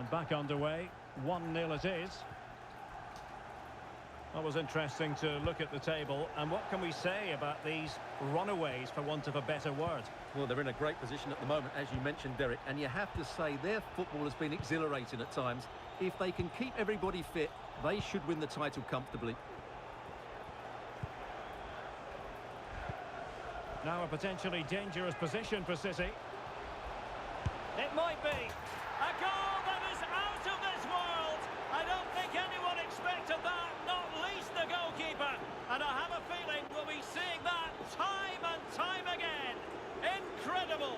And back underway, 1-0 it is. That was interesting to look at the table. And what can we say about these runaways, for want of a better word? Well, they're in a great position at the moment, as you mentioned, Derek. And you have to say their football has been exhilarating at times. If they can keep everybody fit, they should win the title comfortably. Now a potentially dangerous position for City. It might be a goal that is out of this world. I don't think anyone expected that, not least the goalkeeper. And I have a feeling we'll be seeing that time and time again. Incredible.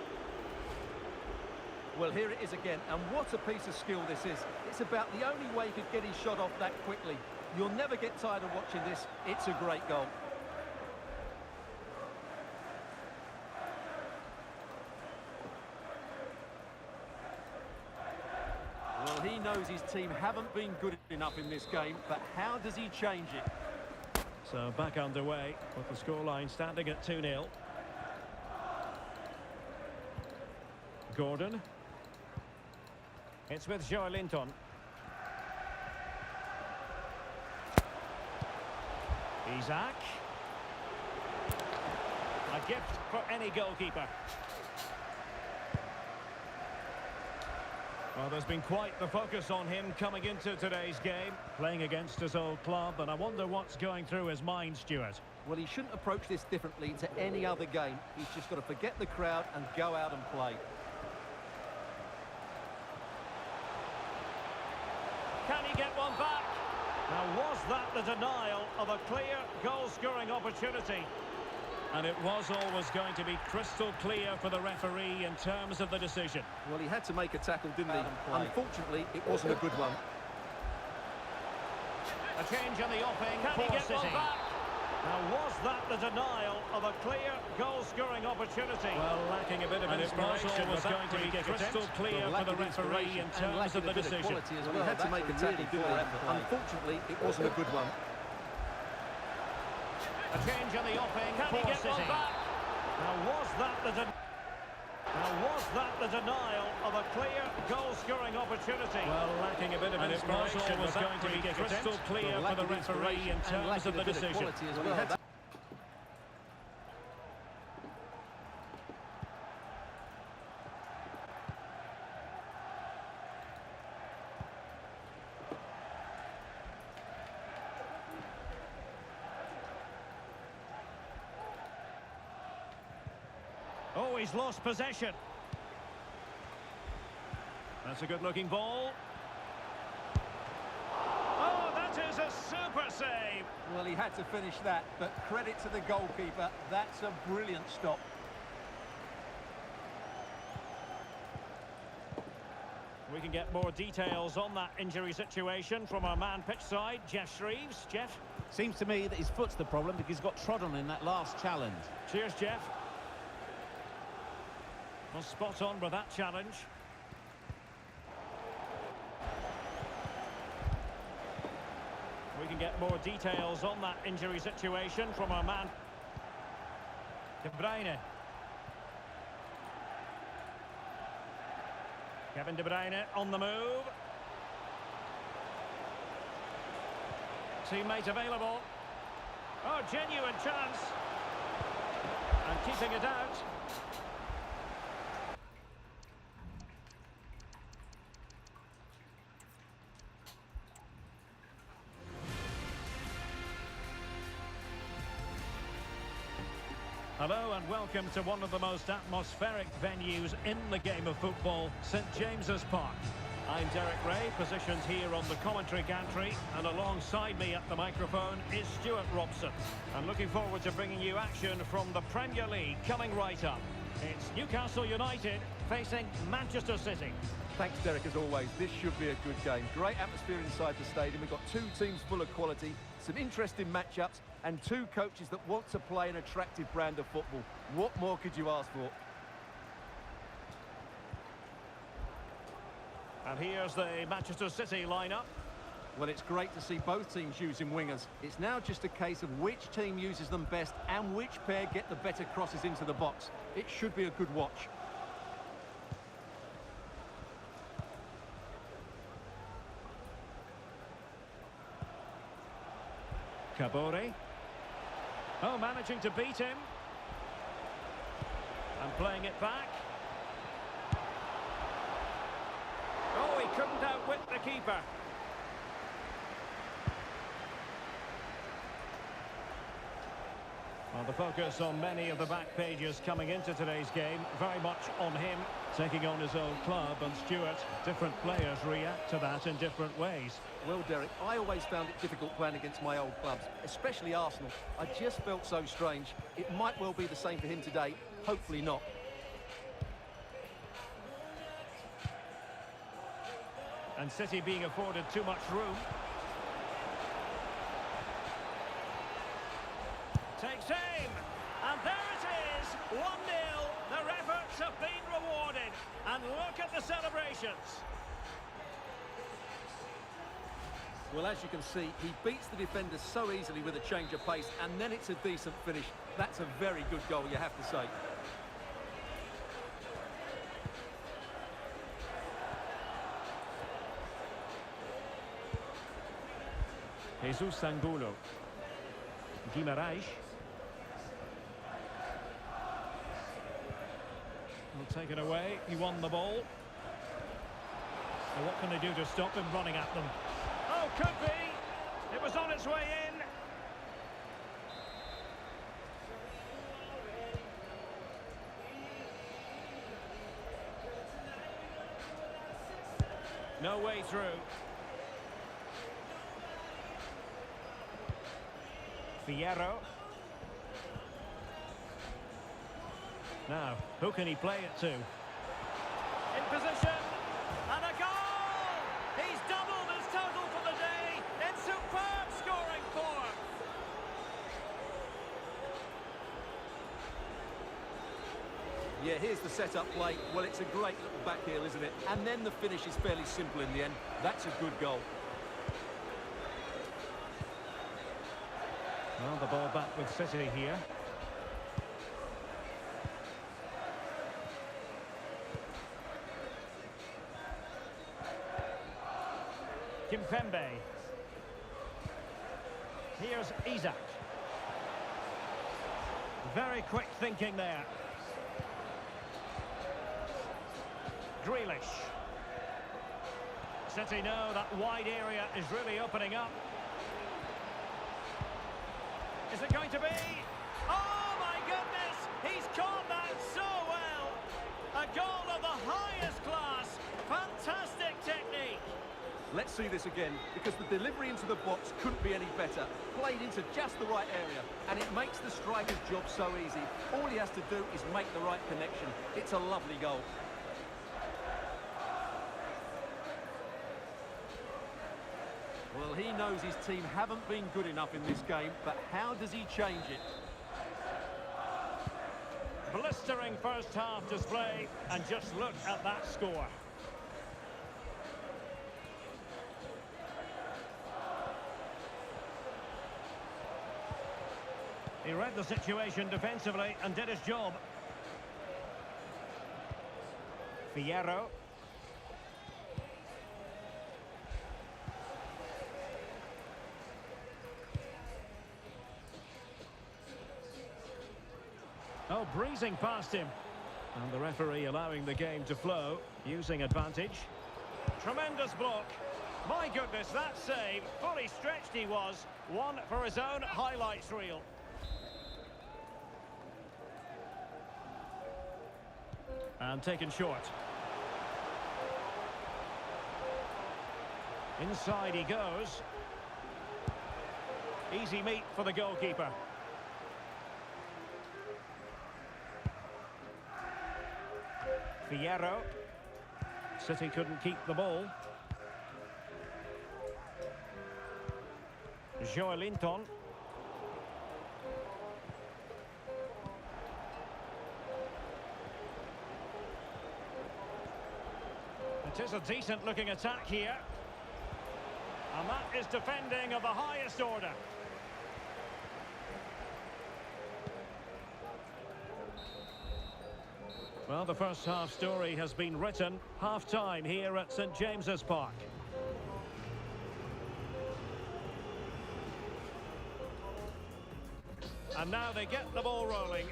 Well, here it is again, and what a piece of skill this is. It's about the only way he could get his shot off that quickly. You'll never get tired of watching this. It's a great goal. Well, he knows his team haven't been good enough in this game, but how does he change it? So back underway with the scoreline standing at 2-0. Gordon. It's with Joe Linton. Isaac. A gift for any goalkeeper. Well, there's been quite the focus on him coming into today's game, playing against his old club, and I wonder what's going through his mind, Stuart. Well, he shouldn't approach this differently to any other game. He's just got to forget the crowd and go out and play. Can he get one back? Now, was that the denial of a clear goal-scoring opportunity? And it was always going to be crystal clear for the referee in terms of the decision. Well, he had to make a tackle, didn't he? Unfortunately, it wasn't a good one. A change in the offing. Can he get one back? Now, was that the denial of a clear goal-scoring opportunity? Well, lacking a bit of inspiration, was going to be crystal clear for the referee in terms of the decision. Well, he had to make a tackle, didn't he? Unfortunately, it wasn't a good one. A change in the offing. Can he get one back? Now, was that the denial of a clear goal-scoring opportunity? Well, lacking a bit of inspiration, was going to be crystal clear for the referee in terms of the decision. Oh, he's lost possession. That's a good-looking ball. Oh, that is a super save. Well, he had to finish that, but credit to the goalkeeper. That's a brilliant stop. We can get more details on that injury situation from our man pitch side, Jeff Shreves. Jeff? Seems to me that his foot's the problem because he's got trod on in that last challenge. Cheers, Jeff. Well, spot on with that challenge. We can get more details on that injury situation from our man De Bruyne. Kevin De Bruyne on the move. Teammate available. Oh, genuine chance. And keeping it out. Hello and welcome to one of the most atmospheric venues in the game of football, St James's Park. I'm Derek Ray, positioned here on the commentary gantry, and alongside me at the microphone is Stuart Robson. I'm looking forward to bringing you action from the Premier League coming right up. It's Newcastle United facing Manchester City. Thanks, Derek, as always. This should be a good game. Great atmosphere inside the stadium. We've got two teams full of quality, some interesting matchups, and two coaches that want to play an attractive brand of football. What more could you ask for? And here's the Manchester City lineup. Well, it's great to see both teams using wingers. It's now just a case of which team uses them best and which pair get the better crosses into the box. It should be a good watch. Kabori. Oh, managing to beat him. And playing it back. Oh, he couldn't outwit the keeper. Well, the focus on many of the back pages coming into today's game, very much on him, taking on his old club. And Stuart, different players react to that in different ways. Well, Derek, I always found it difficult playing against my old clubs, especially Arsenal. I just felt so strange. It might well be the same for him today. Hopefully not. And City being afforded too much room. Takes aim, and there it is, 1-0. Their efforts have been rewarded, and look at the celebrations. Well, as you can see, he beats the defender so easily with a change of pace, and then it's a decent finish. That's a very good goal, you have to say. Jesus Angulo. Guimaraes. Will take it away. He won the ball. So what can they do to stop him running at them? Oh, could be. It was on its way in. No way through. Fierro. Now, who can he play it to? In position, and a goal! He's doubled his total for the day in superb scoring form. Yeah, here's the set-up play. Well, it's a great little back heel, isn't it? And then the finish is fairly simple in the end. That's a good goal. Well, the ball back with City here. Kimpembe. Here's Isak. Very quick thinking there. Grealish. City know that wide area is really opening up. Is it going to be? Oh my goodness! He's caught that so well! A goal of the highest class! Fantastic technique! Let's see this again, because the delivery into the box couldn't be any better. Played into just the right area, and it makes the striker's job so easy. All he has to do is make the right connection. It's a lovely goal. Well, he knows his team haven't been good enough in this game, but how does he change it? Blistering first half display, and just look at that score. He read the situation defensively and did his job. Fierro. Oh, breezing past him. And the referee allowing the game to flow, using advantage. Tremendous block. My goodness, that save. Fully stretched he was. One for his own highlights reel. And taken short. Inside he goes. Easy meet for the goalkeeper. Fierro. City couldn't keep the ball. Joelinton. It is a decent looking attack here. And that is defending of the highest order. Well, the first half story has been written. Half-time here at St James's Park. And now they get the ball rolling.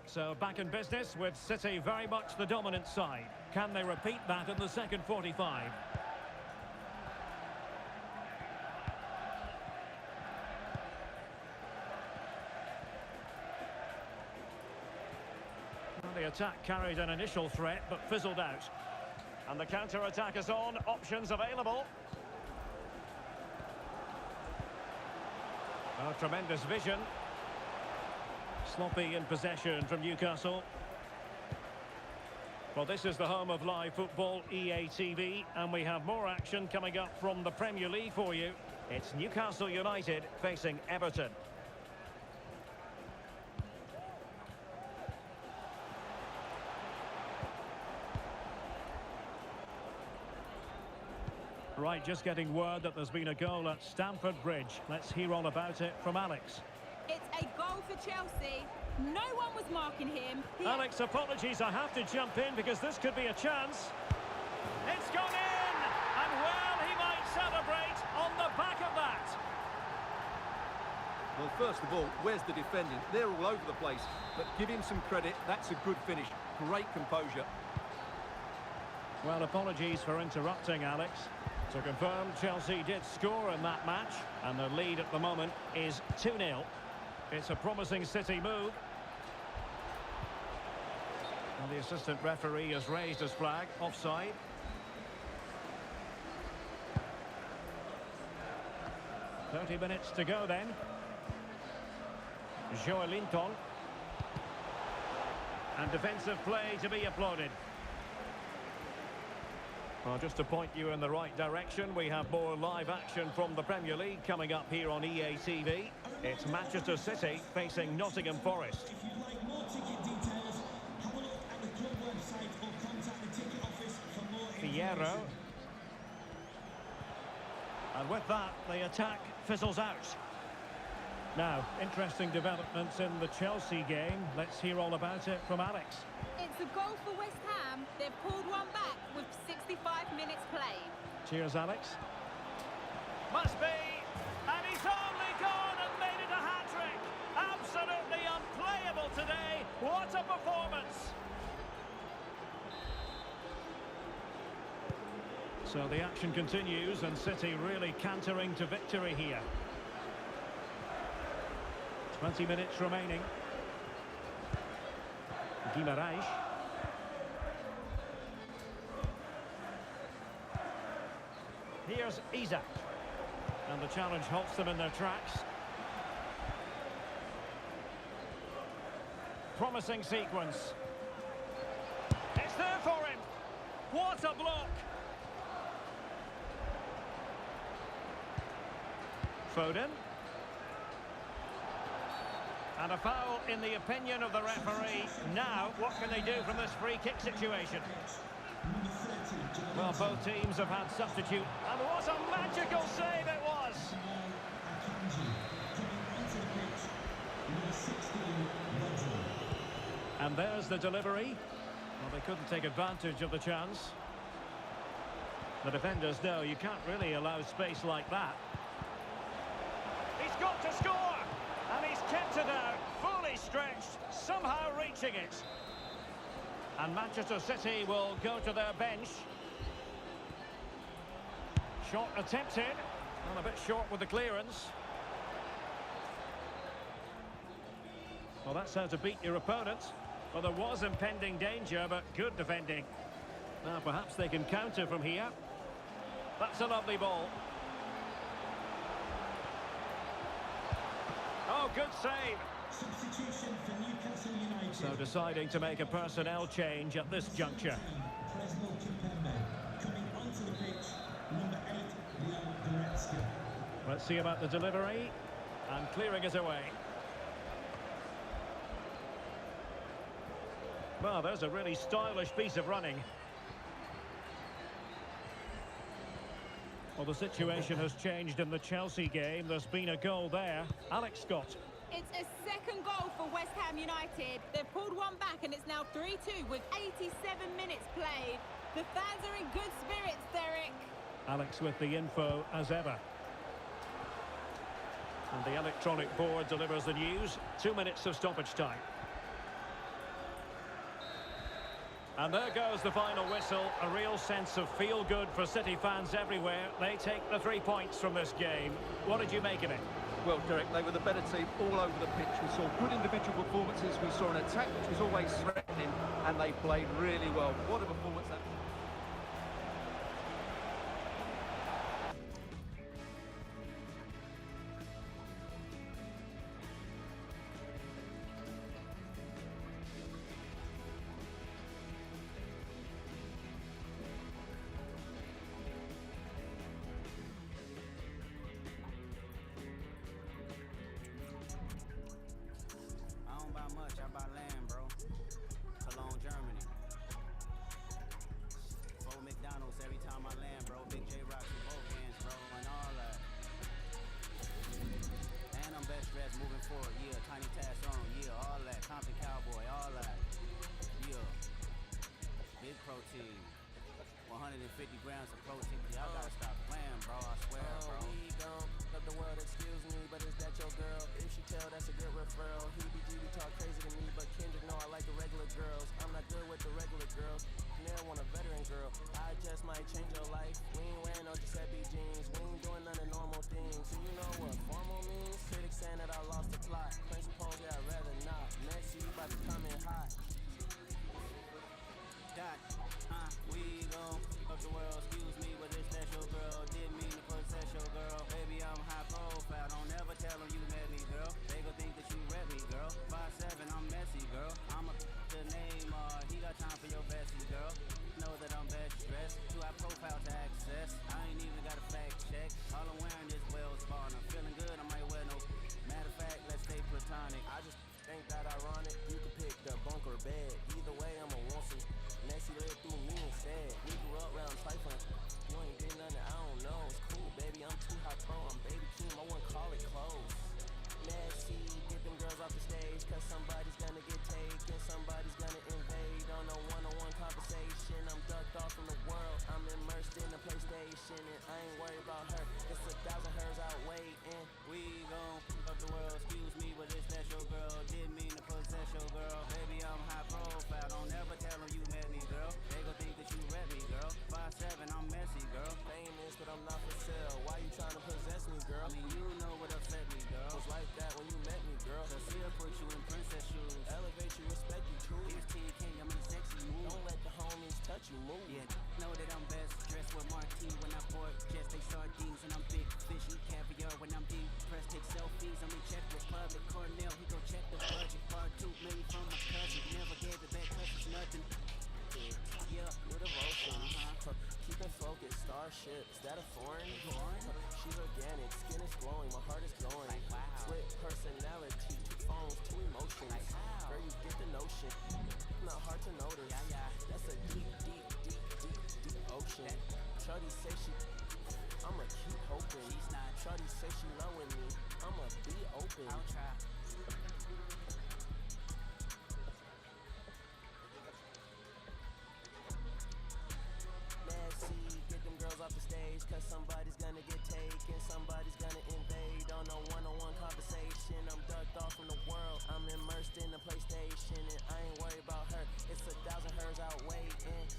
So back in business with City very much the dominant side. Can they repeat that in the second 45? Well, the attack carried an initial threat but fizzled out. And the counter-attack is on, options available. Oh, tremendous vision. Sloppy in possession from Newcastle. Well, this is the home of live football, EA TV, and we have more action coming up from the Premier League for you. It's Newcastle United facing Everton. Right, just getting word that there's been a goal at Stamford Bridge. Let's hear all about it from Alex. It's a goal for Chelsea. No one was marking him. Alex, apologies, I have to jump in because this could be a chance. It's gone in! And well, he might celebrate on the back of that. Well, first of all, where's the defending? They're all over the place. But give him some credit. That's a good finish. Great composure. Well, apologies for interrupting, Alex. To confirm, Chelsea did score in that match, and the lead at the moment is 2-0. It's a promising City move. And the assistant referee has raised his flag, offside. "30 minutes to go then. Joelinton. And defensive play to be applauded. Well, just to point you in the right direction, we have more live action from the Premier League coming up here on EA TV. It's Manchester City facing Nottingham Forest. If you'd like more ticket details, have a look at the club website or contact the ticket office for more information. Fierro. And with that, the attack fizzles out. Now, interesting developments in the Chelsea game. Let's hear all about it from Alex. It's a goal for West Ham. They've pulled one back with 65 minutes played. Cheers, Alex. Must be. And he's only gone and made it a hat-trick. Absolutely unplayable today. What a performance. So the action continues and City really cantering to victory here. 20 minutes remaining. Guimaraes. Here's Isak. And the challenge halts them in their tracks. Promising sequence. It's there for him. What a block. Foden. And a foul in the opinion of the referee. Now, what can they do from this free kick situation? Well, both teams have had substitute. And what a magical save it was! And there's the delivery. Well, they couldn't take advantage of the chance. The defenders know you can't really allow space like that. He's got to score! And he's kept it out, fully stretched, somehow reaching it. And Manchester City will go to their bench. Shot attempted, and a bit short with the clearance. Well, that's how to beat your opponent. Well, there was impending danger, but good defending. Now, perhaps they can counter from here. That's a lovely ball. Oh, good save. Substitution for Newcastle United. So deciding to make a personnel change at this juncture. Coming onto the pitch, number 8, Leon Goretzka. Let's see about the delivery. And clearing it away. Well, there's a really stylish piece of running. Well, the situation has changed in the Chelsea game. There's been a goal there. Alex Scott. It's a second goal for West Ham United. They've pulled one back and it's now 3-2 with 87 minutes played. The fans are in good spirits, Derek. Alex with the info as ever. And the electronic board delivers the news. 2 minutes of stoppage time. And there goes the final whistle. A real sense of feel-good for City fans everywhere. They take the 3 points from this game. What did you make of it? Well, Derek, they were the better team all over the pitch. We saw good individual performances. We saw an attack which was always threatening, and they played really well. What a performance that was. Much, I buy land, bro. Cologne, Germany. 4 McDonald's every time I land, bro. Big J rocks in both hands, bro, and all that. And I'm best dressed moving forward, yeah. Tiny task on, yeah, all that. Compton Cowboy, all that. Yeah. Big protein. 150 grams of protein. Y'all gotta stop playing, bro. I swear, bro. We gon' up the world, excuse me, but is that your girl? If she tell, that's a good referral. He talk crazy to me, but Kendrick know I like the regular girls. I'm not good with the regular girls. Now want a veteran girl. I just might change your life. We ain't wearing no Giuseppe jeans. We ain't doing none of normal things. So you know what formal means? Critics saying that I lost the plot. Principles that I'd rather not. Messi about to come in hot. We gon' up the world, excuse me, but this that your girl. Didn't mean to possess your girl. Baby, I'm high profile, don't ever tell them you met me, girl. They gon' think that you read me, girl. 5'7", I'm messy, girl. I'm a the name, he got time for your bestie, girl. Know that I'm best dressed, too high profile to access. I ain't even got a fact check. All I'm wearing is Wells Fargo. I'm feeling good, I might wear no. Matter of fact, let's stay platonic. I just think that ironic. You could pick the bunk or bed. Either way, I'ma want some. Messi lived through me instead. We grew up round trifling. You ain't did nothing, I don't know. It's cool, baby. I'm too high pro. I'm baby Keem. I wouldn't call it close. Messi, get them girls off the stage, cause somebody's gonna get taken, somebody's gonna invade on a one-on-one conversation. I'm ducked off from the world, I'm immersed in the PlayStation, and I ain't worried about her. It's 1,000 hers out waiting. We gon' up the world, excuse me, but it's that your girl. Didn't mean to possess your girl. Baby, I'm high profile, don't ever tell them you met me, girl. They gon' think that you read me, girl. 5'7", I'm messy, girl. Famous, but I'm not for sale. Why you trying to possess me, girl? I mean, you know what upset me, girl. Was like that when you met me, girl. Cause he'll put you in princess shoes. Elevate you, respect you, true. Here's TK, I'm in sexy mood. Don't let the homies touch you, move. Yeah, know that I'm best dressed with marquee when I board jets. They sardines and I'm big fish, eat caviar when I'm deep pressed. Take selfies, I'm in check with public. Cornell, he gon' check the budget. Part 2 million from my cousin. Never gave it back cause it's nothing. Yeah, new devotion. Keep it focused, starship. Is that a foreign? She's organic, skin is glowing, my heart is glowing. Like, wow. Split personality, 2 phones, 2 emotions. Like, how? Girl, you get the notion. Not hard to notice. Yeah. That's a deep ocean. Shorty say she, I'ma keep hoping. She's not. Shorty say she loving me, I'ma be open. I'll try. Get them girls off the stage, cause somebody's gonna get taken, somebody's gonna invade on a one-on-one conversation. I'm ducked off from the world, I'm immersed in the PlayStation, and I ain't worried about her. It's 1,000 hers out waiting.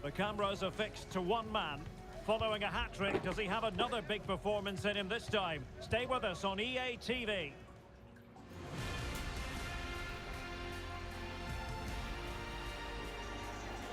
The cameras are fixed to one man. Following a hat-trick, does he have another big performance in him this time? Stay with us on EA TV.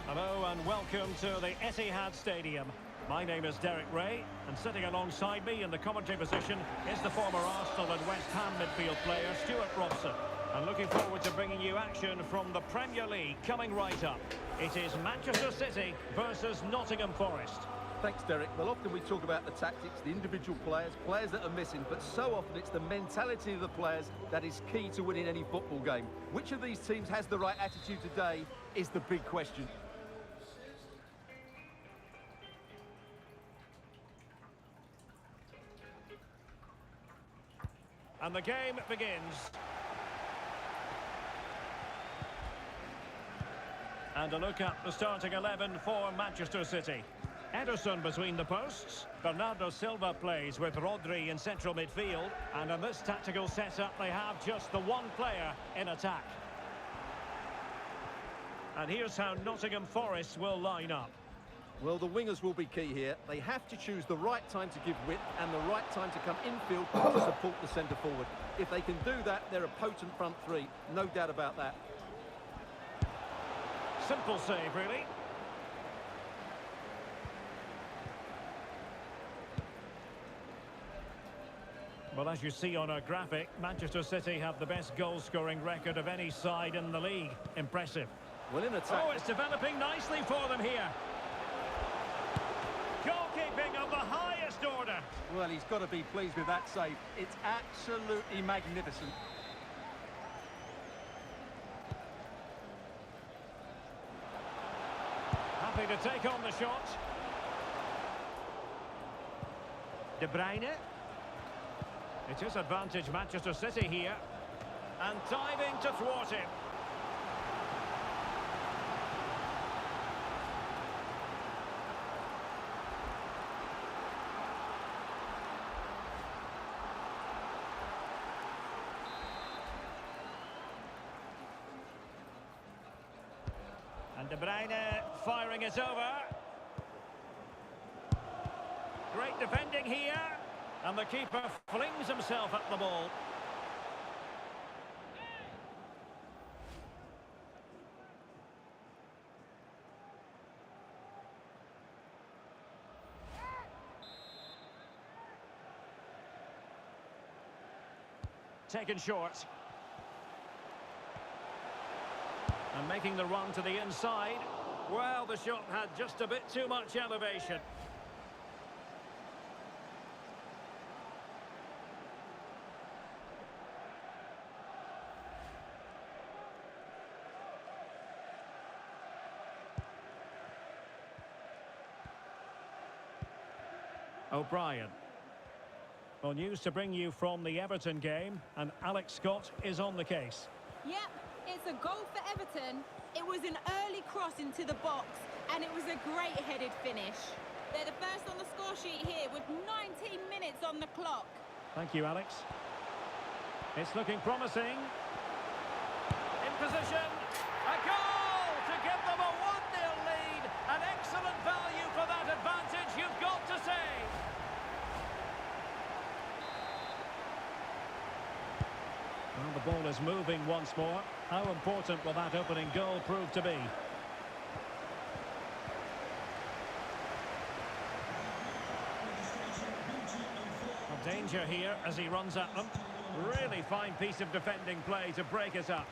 Hello and welcome to the Etihad Stadium. My name is Derek Ray, and sitting alongside me in the commentary position is the former Arsenal and West Ham midfield player Stuart Robson. And looking forward to bringing you action from the Premier League coming right up. It is Manchester City versus Nottingham Forest. Thanks, Derek. Well, often we talk about the tactics, the individual players that are missing, but so often it's the mentality of the players that is key to winning any football game. Which of these teams has the right attitude today is the big question. And the game begins. And a look at the starting 11 for Manchester City. Ederson between the posts. Bernardo Silva plays with Rodri in central midfield. And in this tactical setup, they have just the one player in attack. And here's how Nottingham Forest will line up. Well, the wingers will be key here. They have to choose the right time to give width and the right time to come infield to support the centre forward. If they can do that, they're a potent front three. No doubt about that. Simple save, really. Well, as you see on our graphic, Manchester City have the best goal-scoring record of any side in the league. Impressive. Well, in attack... Oh, it's developing nicely for them here. Goalkeeping of the highest order. Well, he's got to be pleased with that save. It's absolutely magnificent. Happy to take on the shot. De Bruyne. It is advantage Manchester City here. And diving to thwart him. And De Bruyne firing it over. Great defending here. And the keeper flings himself at the ball. Taken short. And making the run to the inside. Well, the shot had just a bit too much elevation. O'Brien. Well, news to bring you from the Everton game, and Alex Scott is on the case. Yep, it's a goal for Everton. It was an early cross into the box, and it was a great headed finish. They're the first on the score sheet here with 19 minutes on the clock. Thank you, Alex. It's looking promising. In position. A goal to give them a 1-0 lead. An excellent value for that advantage, you've got to say. Well, the ball is moving once more. How important will that opening goal prove to be? A danger here as he runs at them. Really fine piece of defending play to break it up.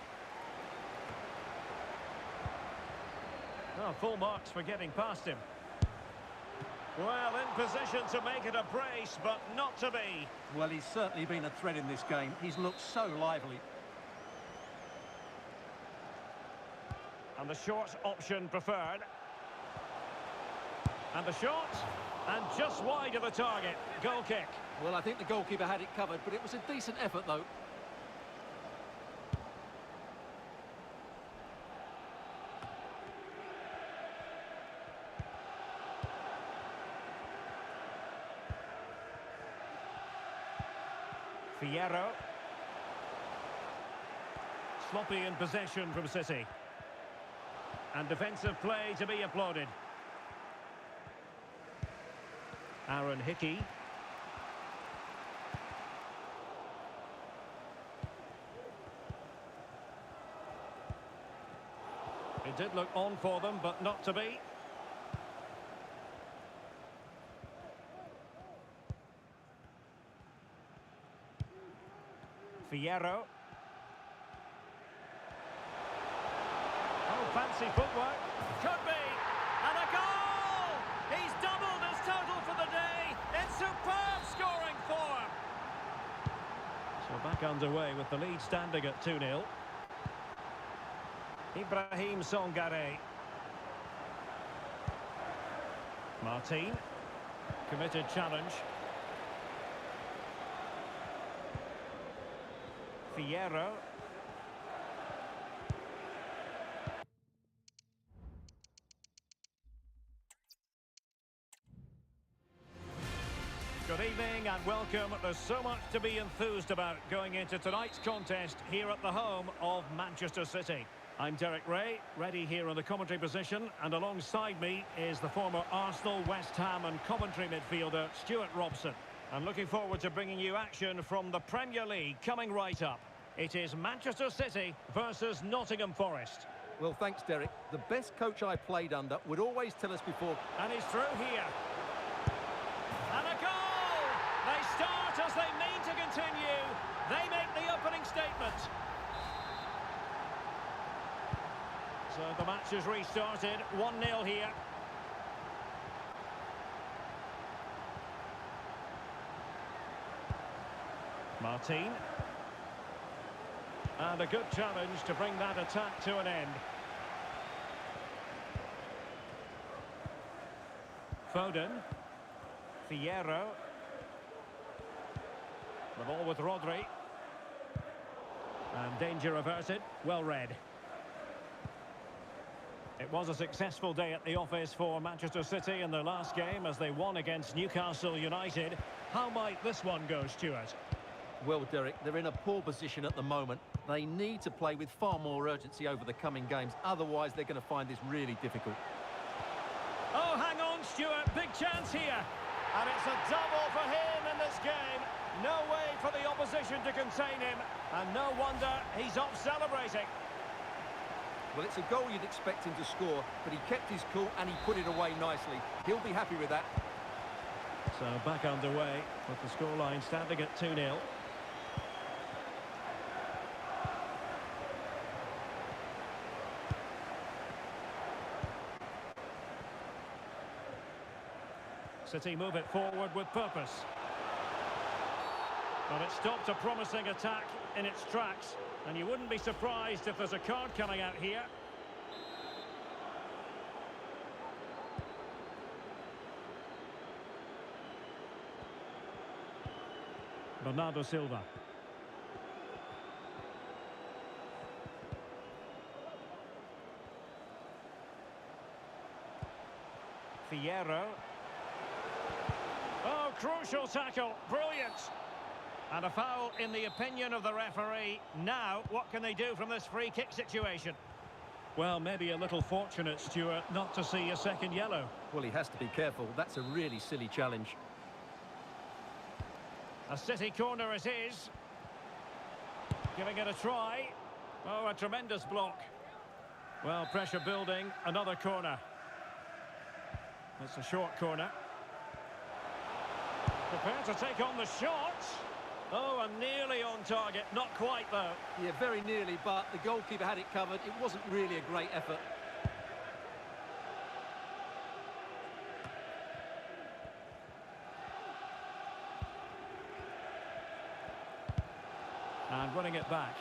Oh, full marks for getting past him. Well, in position to make it a brace, but not to be. Well, he's certainly been a threat in this game. He's looked so lively. And the short option preferred. And the shot. And just wide of the target. Goal kick. Well, I think the goalkeeper had it covered, but it was a decent effort, though. Fierro. Sloppy in possession from City. And defensive play to be applauded. Aaron Hickey. It did look on for them, but not to be. Fierro. Oh, fancy footwork. Could be. And a goal! He's doubled his total for the day. It's superb scoring form. So back underway with the lead standing at 2-0. Ibrahim Songare. Martin. Committed challenge. Fierro. Good evening and welcome. There's so much to be enthused about going into tonight's contest here at the home of Manchester City. I'm Derek Ray, ready here in the commentary position, and alongside me is the former Arsenal, West Ham and Coventry midfielder Stuart Robson. I'm looking forward to bringing you action from the Premier League coming right up. It is Manchester City versus Nottingham Forest. Well, thanks, Derek. The best coach I played under would always tell us before... And he's through here. And a goal! They start as they mean to continue. They make the opening statement. So the match has restarted. 1-0 here. Martin. And a good challenge to bring that attack to an end. Foden. Fierro. The ball with Rodri. And danger averted. Well read. It was a successful day at the office for Manchester City in their last game as they won against Newcastle United. How might this one go, Stuart? Well, Derek, they're in a poor position at the moment. They need to play with far more urgency over the coming games. Otherwise, they're going to find this really difficult. Oh, hang on, Stuart. Big chance here. And it's a double for him in this game. No way for the opposition to contain him. And no wonder he's off celebrating. Well, it's a goal you'd expect him to score, but he kept his cool and he put it away nicely. He'll be happy with that. So back underway with the scoreline standing at 2-0. City move it forward with purpose. But it stopped a promising attack in its tracks, and you wouldn't be surprised if there's a card coming out here. Bernardo Silva. Fierro. Oh, crucial tackle. Brilliant. And a foul in the opinion of the referee. Now, what can they do from this free kick situation? Well, maybe a little fortunate, Stuart, not to see a second yellow. Well, he has to be careful. That's a really silly challenge. A City corner it is. Giving it a try. Oh, a tremendous block. Well, pressure building. Another corner. It's a short corner. Prepared to take on the shot. Oh, and nearly on target. Not quite, though. Yeah, very nearly, but the goalkeeper had it covered. It wasn't really a great effort. And running it back.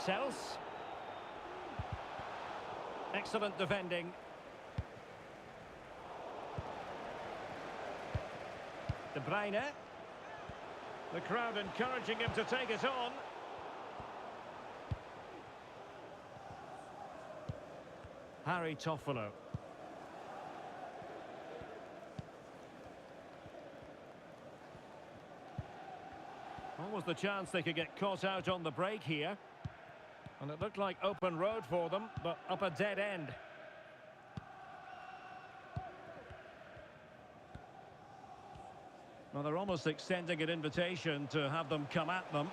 Sells. Excellent defending. De Bruyne. The crowd encouraging him to take it on. Harry Toffolo. What was the chance they could get caught out on the break here? And it looked like open road for them, but up a dead end. Well, they're almost extending an invitation to have them come at them.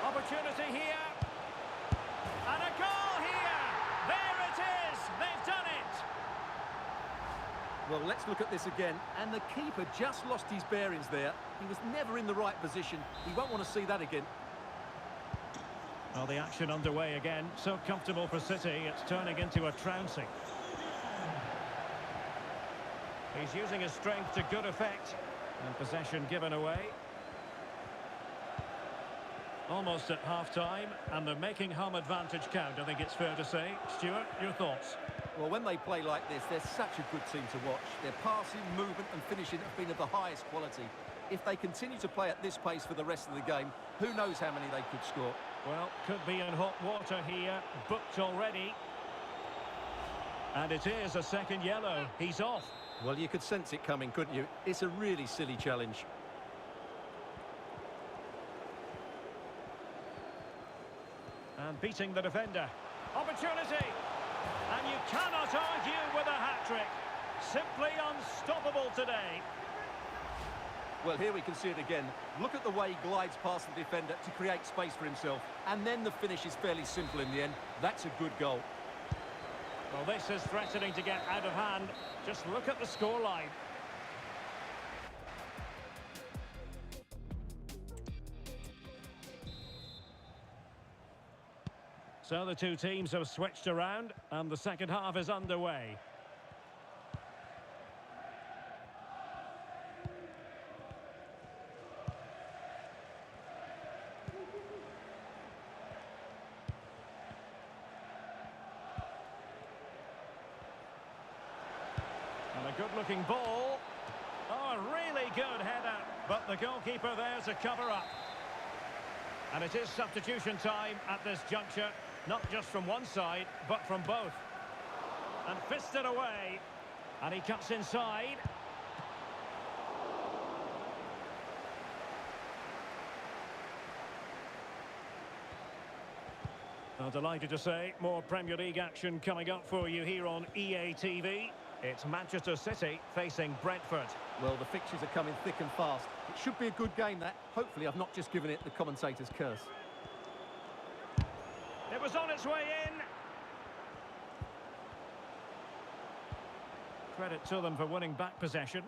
Opportunity here. And a goal here. There it is. They've done it. Well, let's look at this again. And the keeper just lost his bearings there. He was never in the right position. He won't want to see that again. Well, the action underway again. So comfortable for City. It's turning into a trouncing. He's using his strength to good effect. And possession given away. Almost at half-time, and they're making home advantage count, I think it's fair to say. Stuart, your thoughts? Well, when they play like this, they're such a good team to watch. Their passing, movement and finishing have been of the highest quality. If they continue to play at this pace for the rest of the game, who knows how many they could score. Well, could be in hot water here, booked already. And it is a second yellow. He's off. Well, you could sense it coming, couldn't you? It's a really silly challenge. And beating the defender. Opportunity! And you cannot argue with a hat-trick. Simply unstoppable today. Well, here we can see it again. Look at the way he glides past the defender to create space for himself. And then the finish is fairly simple in the end. That's a good goal. Well, this is threatening to get out of hand. Just look at the scoreline. So the two teams have switched around, and the second half is underway. And a good-looking ball. Oh, a really good header, but the goalkeeper there to cover up. And it is substitution time at this juncture. Not just from one side, but from both. And fisted away. And he cuts inside. I'm delighted to say, more Premier League action coming up for you here on EA TV. It's Manchester City facing Brentford. Well, the fixtures are coming thick and fast. It should be a good game, that. Hopefully, I've not just given it the commentator's curse. It was on its way in. Credit to them for winning back possession.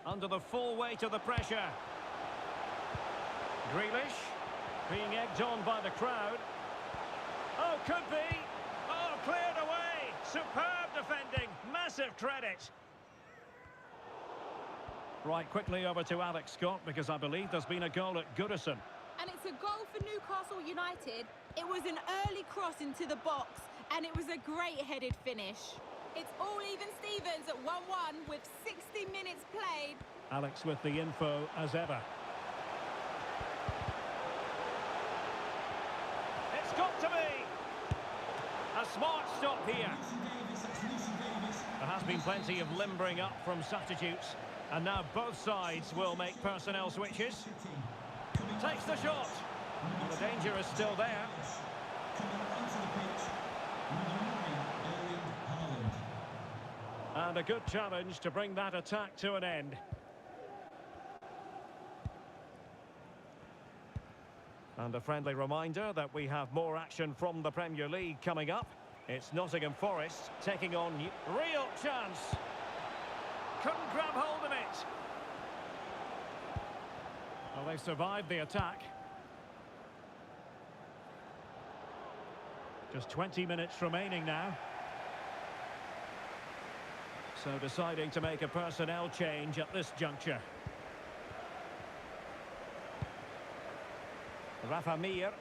Under the full weight of the pressure. Grealish being egged on by the crowd. Oh, could be. Oh, cleared away. Superb defending. Massive credit. Right, quickly over to Alex Scott, because I believe there's been a goal at Goodison. And it's a goal for Newcastle United. It was an early cross into the box, and it was a great headed finish. It's all even Stevens at 1-1 with 60 minutes played. Alex with the info as ever. It's got to be a smart stop here. There has been plenty of limbering up from substitutes, and now both sides will make personnel switches. Takes the shot. The danger is still there. And a good challenge to bring that attack to an end. And a friendly reminder that we have more action from the Premier League coming up. It's Nottingham Forest taking on real chance. Couldn't grab hold of it. Well, they survived the attack. Just 20 minutes remaining now. So deciding to make a personnel change at this juncture. Rafa Mir.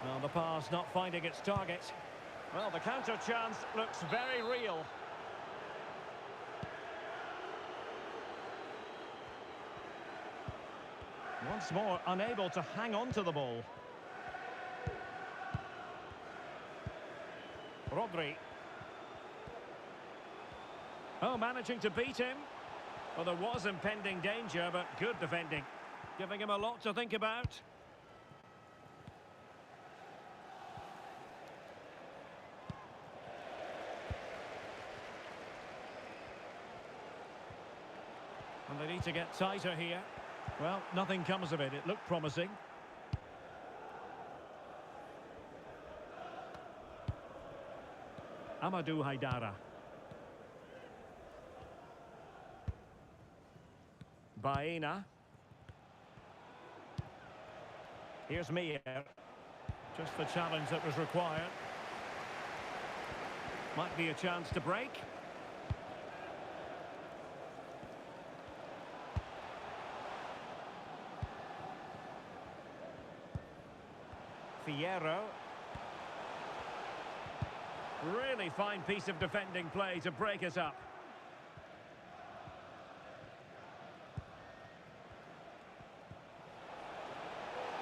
Well, the pass not finding its target. Well, the counter chance looks very real. Once more, unable to hang on to the ball. Rodri. Oh, managing to beat him. Well, there was impending danger, but good defending. Giving him a lot to think about. And they need to get tighter here. Well, nothing comes of it. It looked promising. Amadou Haidara. Baena. Here's Mir. Just the challenge that was required. Might be a chance to break. Fierro. Really fine piece of defending play to break us up.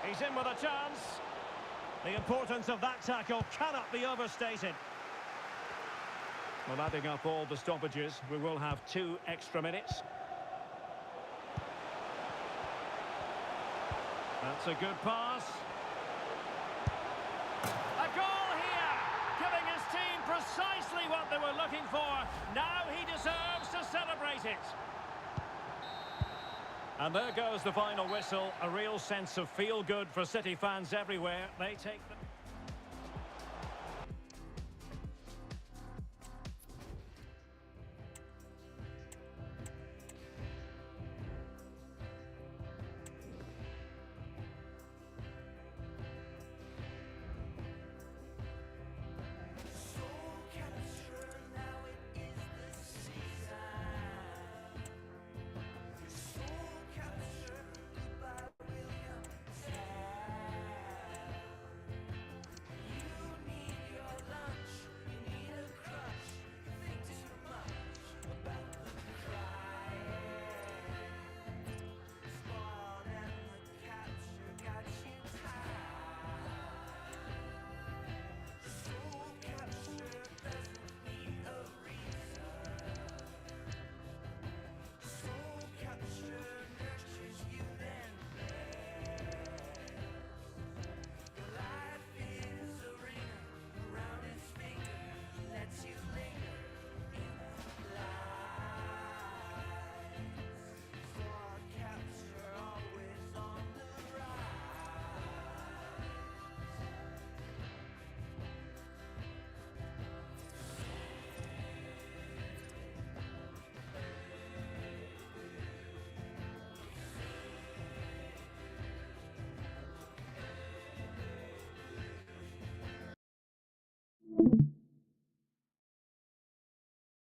He's in with a chance. The importance of that tackle cannot be overstated. Well, adding up all the stoppages, we will have 2 extra minutes. That's a good pass. A goal here, giving his team precisely what they were looking for. Now he deserves to celebrate it. And there goes the final whistle. A real sense of feel-good for City fans everywhere. They take the